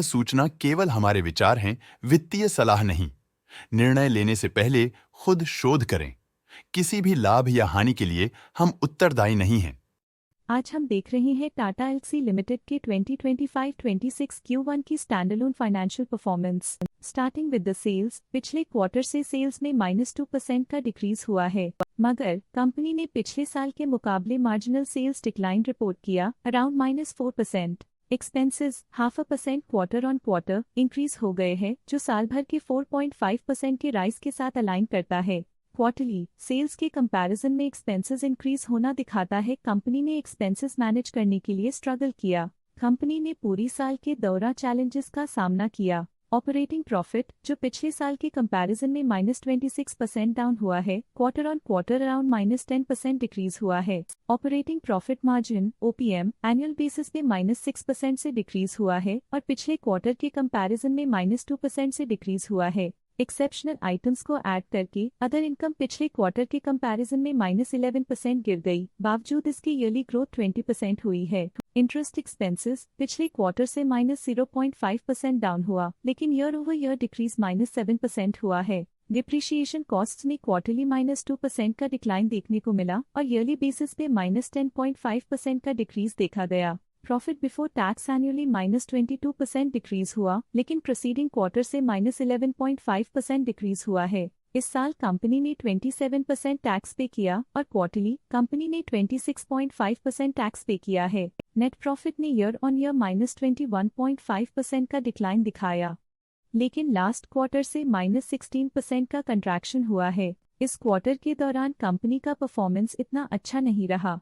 सूचना केवल हमारे विचार हैं, वित्तीय सलाह नहीं। निर्णय लेने से पहले खुद शोध करें। किसी भी लाभ या हानि के लिए हम उत्तरदायी नहीं हैं। आज हम देख रहे हैं टाटा एल्क्सी लिमिटेड के 2025-26 Q1 की standalone financial performance. Starting with the sales, पिछले क्वार्टर से सेल्स में -2% का डिक्रीज हुआ है, मगर कंपनी ने पिछले साल के मुकाबले मार्जिनल सेल्स डिक्लाइन रिपोर्ट किया, around -4%। Expenses 0.5% quarter on quarter increase हो गए हैं, जो साल भर के 4.5% के राइज के साथ अलाइन करता है। क्वार्टरली सेल्स के कंपैरिजन में एक्सपेंसेस इंक्रीज होना दिखाता है कंपनी ने एक्सपेंसेस मैनेज करने के लिए स्ट्रगल किया। कंपनी ने पूरी साल के दौरान चैलेंजेस का सामना किया। ऑपरेटिंग प्रॉफिट, जो पिछले साल के कंपैरिजन में -26% डाउन हुआ है, quarter on quarter around -10% decrease हुआ है। Operating profit margin OPM annual basis पे -6% से डिक्रीज हुआ है और पिछले क्वार्टर के कंपैरिजन में -2% से डिक्रीज हुआ है। एक्सेप्शनल आइटम्स को ऐड करके अदर इनकम पिछले क्वार्टर के कंपैरिजन में -11% गिर गई, बावजूद इसकी ईयरली ग्रोथ 20% हुई है। इंटरेस्ट एक्सपेंसेस पिछले क्वार्टर से -0.5% डाउन हुआ, लेकिन ईयर ओवर ईयर डिक्रीज -7% हुआ है। डिप्रिशिएशन कॉस्ट्स में क्वार्टरली -2% का डिक्लाइन देखने को मिला और ईयरली बेसिस पे -10.5% का डिक्रीज देखा गया। Profit before tax annually -22% decrease हुआ, लेकिन प्रीसीडिंग क्वार्टर से -11.5% डिक्रीज हुआ है। इस साल कंपनी ने 27% टैक्स पे किया और क्वार्टरली कंपनी ने 26.5% टैक्स पे किया है। नेट प्रॉफिट ने ईयर ऑन ईयर -21.5% का डिक्लाइन दिखाया, लेकिन लास्ट क्वार्टर से -16% का कंट्रैक्शन हुआ है। इस क्वार्टर के दौरान कंपनी का परफॉर्मेंस इतना अच्छा नहीं रहा।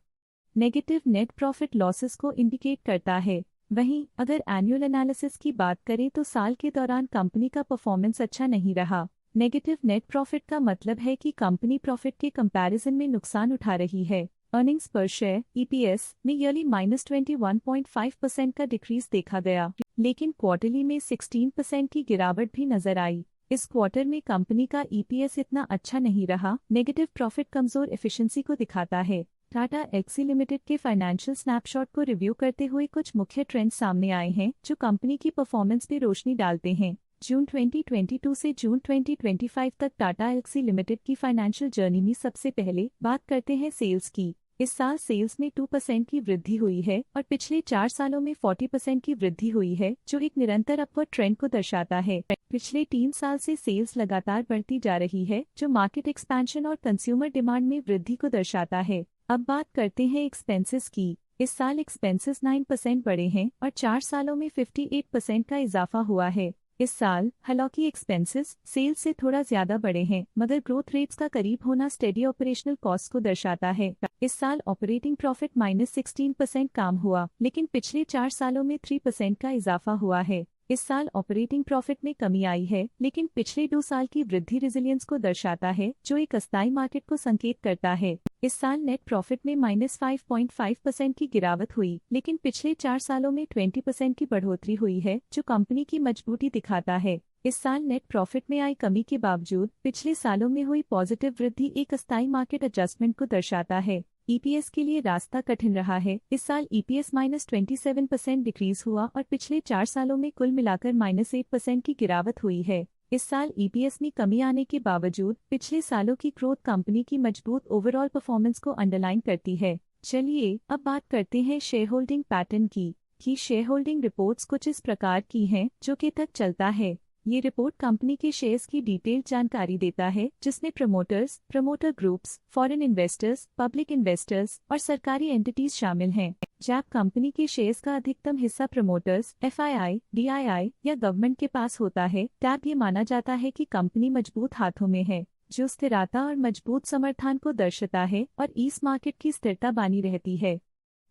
नेगेटिव नेट प्रॉफिट लॉसेस को इंडिकेट करता है। वहीं अगर एनुअल एनालिसिस की बात करें तो साल के दौरान कंपनी का परफॉर्मेंस अच्छा नहीं रहा। नेगेटिव नेट प्रॉफिट का मतलब है कि कंपनी प्रॉफिट के कंपैरिजन में नुकसान उठा रही है। अर्निंग्स पर शेयर EPS में ईयरली -21.5% का डिक्रीज देखा गया, लेकिन क्वार्टरली में 16% की गिरावट भी नजर आई। इस क्वार्टर में कंपनी का EPS इतना अच्छा नहीं रहा। नेगेटिव प्रॉफिट कमजोर एफिशिएंसी को दिखाता है। टाटा एल्क्सी लिमिटेड के फाइनेंशियल स्नैपशॉट को रिव्यू करते हुए कुछ मुख्य ट्रेंड्स सामने आए हैं जो कंपनी की परफॉर्मेंस पे रोशनी डालते हैं। जून 2022 से जून 2025 तक टाटा एल्क्सी लिमिटेड की फाइनेंशियल जर्नी में सबसे पहले बात करते हैं सेल्स की। इस साल सेल्स में 2% की वृद्धि हुई है और पिछले 4 सालों में 40% की वृद्धि हुई है, जो एक निरंतर अपवर्ड ट्रेंड को दर्शाता है। पिछले 3 साल से सेल्स लगातार बढ़ती जा रही है, जो मार्केट एक्सपेंशन और कंज्यूमर डिमांड में वृद्धि को दर्शाता है। अब बात करते हैं एक्सपेंसेस की। इस साल एक्सपेंसेस 9% बढ़े हैं और 4 सालों में 58% का इजाफा हुआ है। इस साल हालांकि एक्सपेंसेस सेल्स से थोड़ा ज्यादा बढ़े हैं, मगर ग्रोथ रेट्स का करीब होना स्टेडी ऑपरेशनल कॉस्ट को दर्शाता है। इस साल ऑपरेटिंग प्रॉफिट -16% कम हुआ, लेकिन पिछले 4 सालों में 3% का इजाफा हुआ है। इस साल ऑपरेटिंग प्रॉफिट में कमी आई है, लेकिन पिछले 2 साल की वृद्धि रेजिलियंस को दर्शाता है, जो एक अस्थायी मार्केट को संकेत करता है। इस साल नेट प्रॉफिट में -5.5% की गिरावट हुई, लेकिन पिछले 4 सालों में 20% की बढ़ोतरी हुई है, जो कंपनी की मजबूती दिखाता है। इस साल नेट प्रॉफिट में आई कमी के बावजूद पिछले सालों में हुई पॉजिटिव वृद्धि एक अस्थायी मार्केट एडजस्टमेंट को दर्शाता है। EPS के लिए रास्ता कठिन रहा है। इस साल EPS -27% डिक्रीज हुआ और पिछले 4 सालों में कुल मिलाकर -8% की गिरावट हुई है। इस साल EPS में कमी आने के बावजूद पिछले सालों की ग्रोथ कंपनी की मजबूत ओवरऑल परफॉर्मेंस को अंडरलाइन करती है। चलिए अब बात करते हैं शेयर होल्डिंग पैटर्न की शेयर होल्डिंग रिपोर्ट्स कुछ इस प्रकार की हैं, जो के तक चलता है। ये रिपोर्ट कंपनी के शेयर्स की डिटेल्ड जानकारी देता है, जिसमें promoters, promoter groups, foreign investors, public investors और सरकारी एंटिटीज शामिल हैं। जब कंपनी के शेयर्स का अधिकतम हिस्सा प्रमोटर्स, FII, DII या गवर्नमेंट के पास होता है, तब ये माना जाता है कि कंपनी मजबूत हाथों में है, जो स्थिरता और मजबूत समर्थन को दर्शाता है और इस मार्केट की स्थिरता बनी रहती है।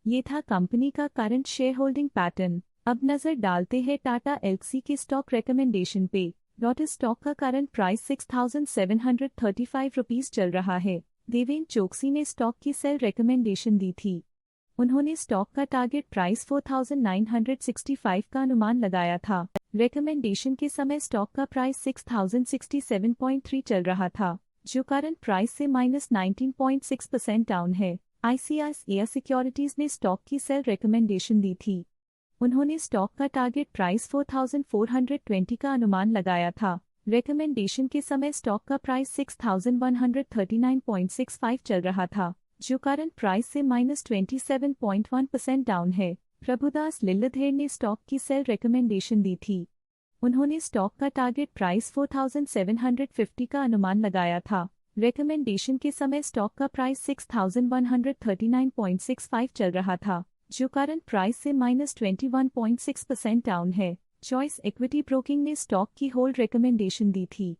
ये था कंपनी का करंट शेयर होल्डिंग पैटर्न। अब नजर डालते हैं टाटा एल्क्सी के स्टॉक रिकमेंडेशन पे। डॉट स्टॉक का करंट प्राइस 6,735 रुपीज चल रहा है। देवेंद्र चोकसी ने स्टॉक की सेल रिकमेंडेशन दी थी। उन्होंने स्टॉक का टारगेट प्राइस 4,965 का अनुमान लगाया था। रिकमेंडेशन के समय स्टॉक का प्राइस 6,067.3 चल रहा था, जो करंट प्राइस से -19.6% डाउन है। ICICI सिक्योरिटीज ने स्टॉक की सेल रिकमेंडेशन दी थी। उन्होंने स्टॉक का टारगेट प्राइस 4420 का अनुमान लगाया था। रिकमेंडेशन के समय स्टॉक का प्राइस 6139.65 चल रहा था, जो करंट प्राइस से -27.1% डाउन है। प्रभुदास लिल्लाधर ने स्टॉक की सेल रिकमेंडेशन दी थी। उन्होंने स्टॉक का टारगेट प्राइस 4750 का अनुमान लगाया था। रिकमेंडेशन के समय स्टॉक का प्राइस 6139.65 चल रहा था, जो करंट प्राइस से -21.6% डाउन है। चॉइस इक्विटी ब्रोकिंग ने स्टॉक की होल्ड रिकमेंडेशन दी थी।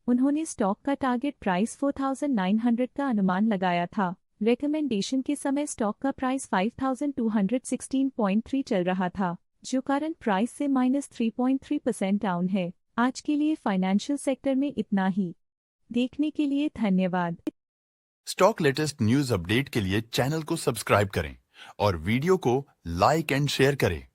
उन्होंने स्टॉक का टारगेट प्राइस 4900 का अनुमान लगाया था। रिकमेंडेशन के समय स्टॉक का प्राइस 5216.3 चल रहा था, जो करंट प्राइस से -3.3% डाउन है। आज के लिए फाइनेंशियल सेक्टर में इतना ही। देखने के लिए धन्यवाद। स्टॉक लेटेस्ट न्यूज अपडेट के लिए चैनल को सब्सक्राइब करें और वीडियो को लाइक एंड शेयर करें।